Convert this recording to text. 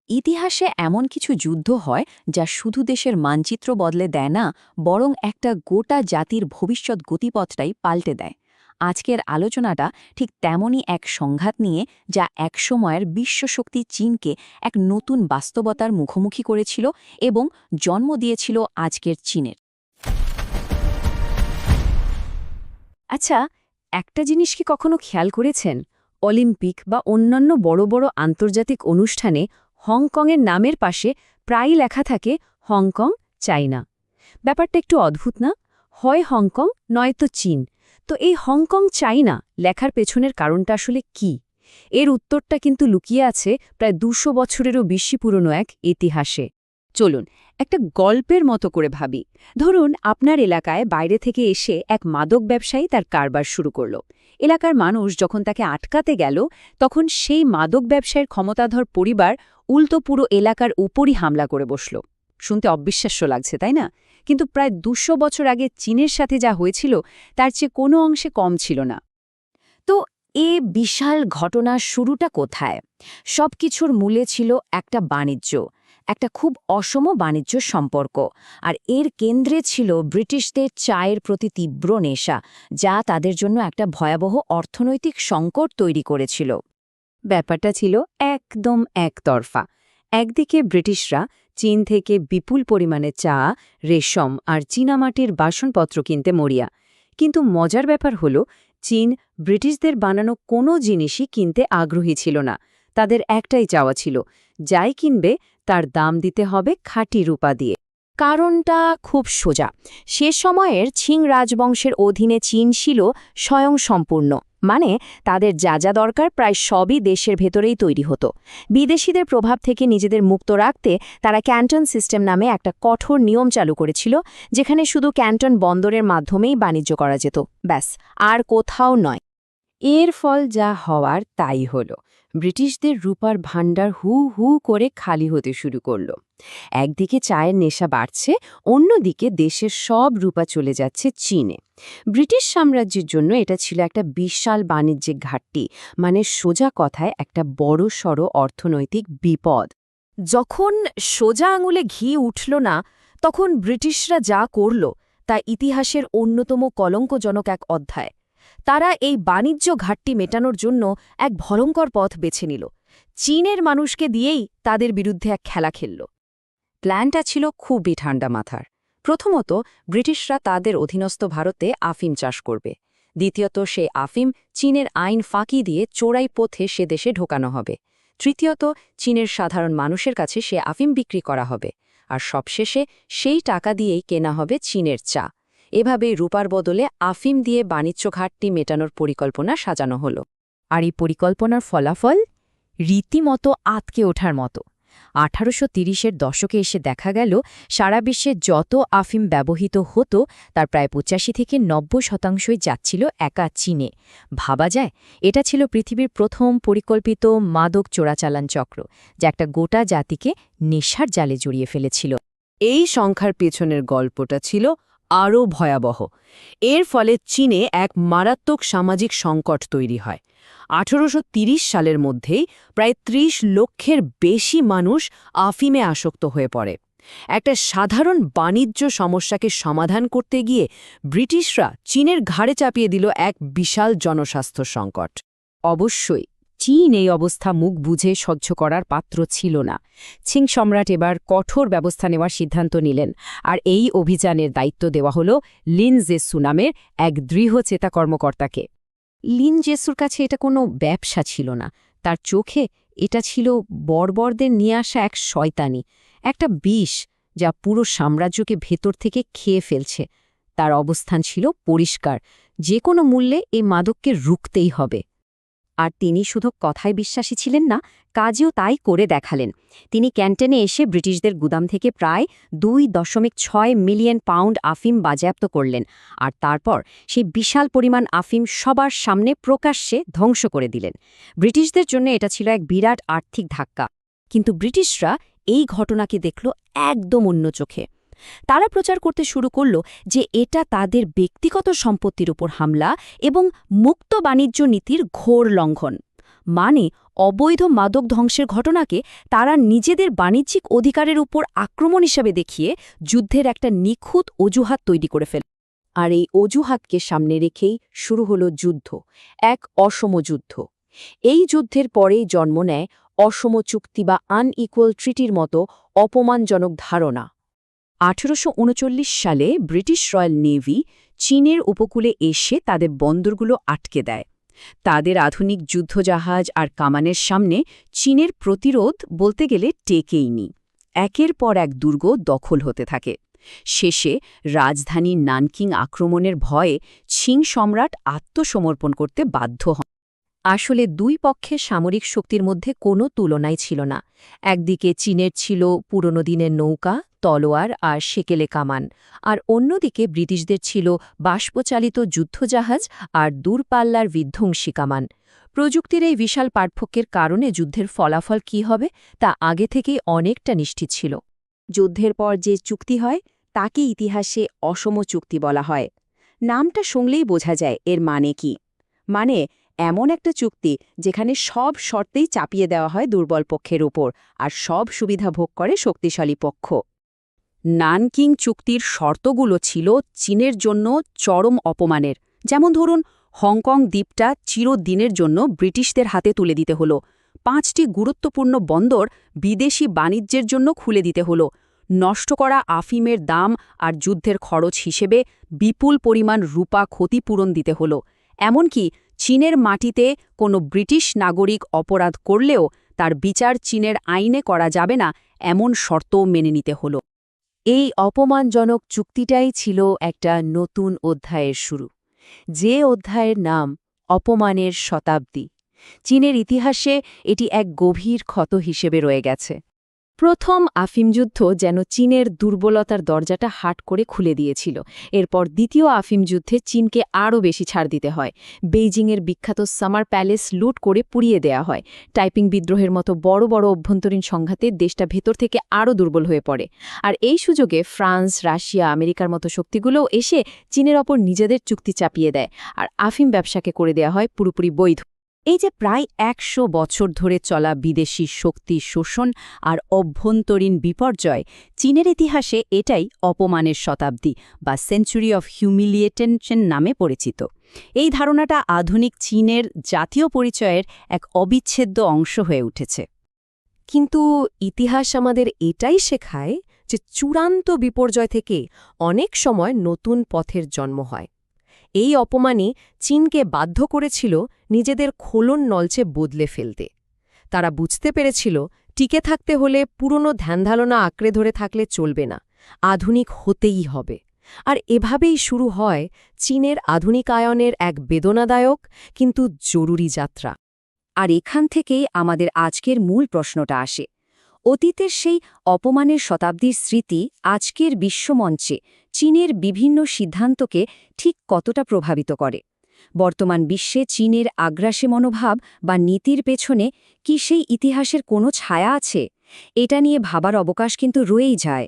ইতিহাসে এমন কিছু যুদ্ধ হয় যা শুধু দেশের মানচিত্র বদলে দেয় না, বরং একটা গোটা জাতির ভবিষ্যৎ গতিপথটাই পাল্টে দেয়। আজকের আলোচনাটা ঠিক তেমনই এক সংঘাত নিয়ে, যা একসময়ের বিশ্বশক্তি চীনকে এক নতুন বাস্তবতার মুখোমুখি করেছিল এবং জন্ম দিয়েছিল আজকের চীনের। আচ্ছা, একটা জিনিস কি কখনো খেয়াল করেছেন? অলিম্পিক বা অন্যান্য বড় বড় আন্তর্জাতিক অনুষ্ঠানে হংকংয়ের নামের পাশে প্রায়ই লেখা থাকে হংকং, চায়না। ব্যাপারটা একটু অদ্ভুত না? হয় হংকং, নয়তো চীন। তো এই হংকং, চায়না লেখার পেছনের কারণটা আসলে কি? এর উত্তরটা কিন্তু লুকিয়ে আছে প্রায় ২০০ বছরেরও বেশি পুরনো এক ইতিহাসে। চলুন একটা গল্পের মতো করে ভাবি। ধরুন আপনার এলাকায় বাইরে থেকে এসে এক মাদক ব্যবসায়ী তার কারবার শুরু করল। এলাকার মানুষ যখন তাকে আটকাতে গেল, তখন সেই মাদক ব্যবসায়ীর ক্ষমতাধর পরিবার উল্টো পুরো এলাকার উপরই হামলা করে বসল। শুনতে অবিশ্বাস্য লাগছে, তাই না? কিন্তু প্রায় ২০০ বছর আগে চীনের সাথে যা হয়েছিল তার চেয়ে কোনো অংশে কম ছিল না। তো এ বিশাল ঘটনার শুরুটা কোথায়? সবকিছুর মূলে ছিল একটা বাণিজ্য, একটা খুব অসম বাণিজ্য সম্পর্ক। আর এর কেন্দ্রে ছিল ব্রিটিশদের চায়ের প্রতি তীব্র নেশা, যা তাদের জন্য একটা ভয়াবহ অর্থনৈতিক সংকট তৈরি করেছিল। ব্যাপারটা ছিল একদম একতরফা। একদিকে ব্রিটিশরা চীন থেকে বিপুল পরিমাণে চা, রেশম আর চীনামাটির বাসনপত্র কিনতে মরিয়া। কিন্তু মজার ব্যাপার হল, চীন ব্রিটিশদের বানানো কোনো জিনিসই কিনতে আগ্রহী ছিল না। তাদের একটাই চাওয়া ছিল, যাই কিনবে তার দাম দিতে হবে খাঁটি রূপা দিয়ে। কারণটা খুব সোজা। সে সময়ের চিং রাজবংশের অধীনে চীন ছিল স্বয়ংসম্পূর্ণ, মানে তাদের যা যা দরকার প্রায় সবই দেশের ভেতরেই তৈরি হতো। বিদেশিদের প্রভাব থেকে নিজেদের মুক্ত রাখতে তারা ক্যান্টন সিস্টেম নামে একটা কঠোর নিয়ম চালু করেছিল, যেখানে শুধু ক্যান্টন বন্দরের মাধ্যমেই বাণিজ্য করা যেত, ব্যাস, আর কোথাও নয়। এর ফল যা হওয়ার তাই হল। ব্রিটিশদের রূপার ভাণ্ডার হু হু করে খালি হতে শুরু করল। একদিকে চায়ের নেশা বাড়ছে, অন্যদিকে দেশের সব রূপা চলে যাচ্ছে চীনে। ব্রিটিশ সাম্রাজ্যের জন্য এটা ছিল একটা বিশাল বাণিজ্যিক ঘাটতি, মানে সোজা কথায় একটা বড়সড় অর্থনৈতিক বিপদ। যখন সোজা আঙুলে ঘি উঠল না, তখন ব্রিটিশরা যা করল তা ইতিহাসের অন্যতম কলঙ্কজনক এক অধ্যায়। তারা এই বাণিজ্য ঘাটতি মেটানোর জন্য এক ভয়ঙ্কর পথ বেছে নিল। চীনের মানুষকে দিয়েই তাদের বিরুদ্ধে এক খেলা খেলল। প্ল্যানটা ছিল খুবই ঠান্ডা মাথার। প্রথমত, ব্রিটিশরা তাদের অধীনস্থ ভারতে আফিম চাষ করবে। দ্বিতীয়ত, সেই আফিম চীনের আইন ফাঁকি দিয়ে চোরাই পথে সে দেশে ঢোকানো হবে। তৃতীয়ত, চীনের সাধারণ মানুষের কাছে সে আফিম বিক্রি করা হবে। আর সবশেষে সেই টাকা দিয়েই কেনা হবে চীনের চা। এভাবে রূপার বদলে আফিম দিয়ে বাণিজ্য ঘাটতি মেটানোর পরিকল্পনা সাজানো হলো। আর এই পরিকল্পনার ফলাফল রীতিমতো আঁতকে ওঠার মতো। ১৮৩০-এর দশকে এসে দেখা গেল, সারা বিশ্বে যত আফিম ব্যবহৃত হতো তার প্রায় ৮৫ থেকে ৯০% যাচ্ছিল একা চীনে। ভাবা যায়, এটা ছিল পৃথিবীর প্রথম পরিকল্পিত মাদক চোরাচালান চক্র, যা একটা গোটা জাতিকে নেশার জালে জড়িয়ে ফেলেছিল। এই সংখ্যার পেছনের গল্পটা ছিল আরও ভয়াবহ। এর ফলে চীনে এক মারাত্মক সামাজিক সংকট তৈরি হয়। ১৮৩০ সালের মধ্যেই প্রায় ৩০ লক্ষের বেশি মানুষ আফিমে আসক্ত হয়ে পড়ে। একটা সাধারণ বাণিজ্য সমস্যাকে সমাধান করতে গিয়ে ব্রিটিশরা চীনের ঘাড়ে চাপিয়ে দিল এক বিশাল জনস্বাস্থ্য সংকট। অবশ্যই চীন এই অবস্থা মুখ বুঝে সহ্য করার পাত্র ছিল না। চিং সম্রাট এবার কঠোর ব্যবস্থা নেওয়ার সিদ্ধান্ত নিলেন, আর এই অভিযানের দায়িত্ব দেওয়া হল লিন জেসু নামের এক দৃঢ়চেতা কর্মকর্তাকে। লিন জেসুর কাছে এটা কোনো ব্যবসা ছিল না। তার চোখে এটা ছিল বর্বরদের নিয়ে আসা এক শয়তানি, একটা বিষ যা পুরো সাম্রাজ্যকে ভেতর থেকে খেয়ে ফেলছে। তার অবস্থান ছিল পরিষ্কার, যে কোনো মূল্যে এই মাদককে রুখতেই হবে। আর তিনি শুধু কথায় বিশ্বাসী ছিলেন না, কাজেও তাই করে দেখালেন। তিনি ক্যান্টনে এসে ব্রিটিশদের গুদাম থেকে প্রায় ২.৬ মিলিয়ন পাউন্ড আফিম বাজেয়াপ্ত করলেন, আর তারপর সেই বিশাল পরিমাণ আফিম সবার সামনে প্রকাশ্যে ধ্বংস করে দিলেন। ব্রিটিশদের জন্য এটা ছিল এক বিরাট আর্থিক ধাক্কা। কিন্তু ব্রিটিশরা এই ঘটনাকে দেখল একদম অন্য চোখে। তারা প্রচার করতে শুরু করল যে এটা তাদের ব্যক্তিগত সম্পত্তির উপর হামলা এবং মুক্ত বাণিজ্য নীতির ঘোর লঙ্ঘন। মানে অবৈধ মাদক ধ্বংসের ঘটনাকে তারা নিজেদের বাণিজ্যিক অধিকারের উপর আক্রমণ হিসাবে দেখিয়ে যুদ্ধের একটা নিখুঁত অজুহাত তৈরি করে ফেলে। আর এই অজুহাতকে সামনে রেখেই শুরু হলো যুদ্ধ, এক অসম যুদ্ধ। এই যুদ্ধের পরেই জন্ম নেয় অসম চুক্তি বা আনইকুয়াল ট্রিটির মতো অপমানজনক ধারণা। 1839 সালে ব্রিটিশ রয়্যাল নেভি চীনের উপকূলে এসে তাদের বন্দরগুলো আটকে দেয়। তাদের আধুনিক যুদ্ধজাহাজ আর কামানের সামনে চীনের প্রতিরোধ বলতে গেলে টেকেইনি। একের পর এক দুর্গ দখল হতে থাকে। শেষে রাজধানী নানকিং আক্রমণের ভয়ে চিং সম্রাট আত্মসমর্পণ করতে বাধ্য হন। আসলে দুই পক্ষের সামরিক শক্তির মধ্যে কোনো তুলনাই ছিল না। একদিকে চীনের ছিল পুরনো দিনের নৌকা, তলোয়ার আর সেকেলে কামান, আর অন্যদিকে ব্রিটিশদের ছিল বাষ্পচালিত যুদ্ধজাহাজ আর দূরপাল্লার বিধ্বংসী কামান। প্রযুক্তির এই বিশাল পার্থক্যের কারণে যুদ্ধের ফলাফল কী হবে তা আগে থেকেই অনেকটা নিশ্চিত ছিল। যুদ্ধের পর যে চুক্তি হয় তাকে ইতিহাসে অসম চুক্তি বলা হয়। নামটা শুনলেই বোঝা যায় এর মানে কি। মানে এমন একটা চুক্তি যেখানে সব শর্তেই চাপিয়ে দেওয়া হয় দুর্বল পক্ষের উপর, আর সব সুবিধা ভোগ করে শক্তিশালী পক্ষ। নানকিং চুক্তির শর্তগুলো ছিল চীনের জন্য চরম অপমানের। যেমন ধরুন, হংকং দ্বীপটা চিরদিনের জন্য ব্রিটিশদের হাতে তুলে দিতে হলো, 5টি গুরুত্বপূর্ণ বন্দর বিদেশি বাণিজ্যের জন্য খুলে দিতে হলো, নষ্ট করা আফিমের দাম আর যুদ্ধের খরচ হিসেবে বিপুল পরিমাণ রূপা ক্ষতিপূরণ দিতে হলো। এমনকি চীনের মাটিতে কোনো ব্রিটিশ নাগরিক অপরাধ করলেও তার বিচার চীনের আইনে করা যাবে না, এমন শর্তও মেনে নিতে হলো। এই অপমানজনক চুক্তিটাই ছিল একটা নতুন অধ্যায়ের শুরু, যে অধ্যায়ের নাম অপমানের শতাব্দী। চীনের ইতিহাসে এটি এক গভীর ক্ষত হিসেবে রয়ে গেছে। প্রথম আফিম যুদ্ধ যেন চীনের দুর্বলতার দরজাটা হাট করে খুলে দিয়েছিল। এরপর দ্বিতীয় আফিম যুদ্ধে চীনকে আরও বেশি ছাড় দিতে হয়। বেইজিংয়ের বিখ্যাত সামার প্যালেস লুট করে পুড়িয়ে দেয়া হয়। টাইপিং বিদ্রোহের মতো বড় বড় অভ্যন্তরীণ সংঘাতে দেশটা ভেতর থেকে আরও দুর্বল হয়ে পড়ে। আর এই সুযোগে ফ্রান্স, রাশিয়া, আমেরিকার মতো শক্তিগুলোও এসে চীনের ওপর নিজেদের চুক্তি চাপিয়ে দেয়, আর আফিম ব্যবসাকে করে দেয়া হয় পুরোপুরি বৈধ। এই যে প্রায় 100 বছর ধরে চলা বিদেশি শক্তি শোষণ আর অভ্যন্তরীণ বিপর্যয়, চীনের ইতিহাসে এটাই অপমানের শতাব্দী বা সেঞ্চুরি অফ হিউমিলিয়েশন নামে পরিচিত। এই ধারণাটা আধুনিক চীনের জাতীয় পরিচয়ের এক অবিচ্ছেদ্য অংশ হয়ে উঠেছে। কিন্তু ইতিহাস আমাদের এটাই শেখায় যে চূড়ান্ত বিপর্যয় থেকে অনেক সময় নতুন পথের জন্ম হয়। এই অপমানই চীনকে বাধ্য করেছিল নিজেদের খোলন নলচে বদলে ফেলতে। তারা বুঝতে পেরেছিল টিকে থাকতে হলে পুরনো ধ্যানধারণা আঁকড়ে ধরে থাকলে চলবে না, আধুনিক হতেই হবে। আর এভাবেই শুরু হয় চীনের আধুনিকায়নের এক বেদনাদায়ক কিন্তু জরুরি যাত্রা। আর এখান থেকেই আমাদের আজকের মূল প্রশ্নটা আসে। অতীতের সেই অপমানের শতাব্দীর স্মৃতি আজকের বিশ্বমঞ্চে চীনের বিভিন্ন সিদ্ধান্তকে ঠিক কতটা প্রভাবিত করে? বর্তমান বিশ্বে চীনের আগ্রাসী মনোভাব বা নীতির পেছনে কি সেই ইতিহাসের কোনো ছায়া আছে? এটা নিয়ে ভাবার অবকাশ কিন্তু রয়েই যায়।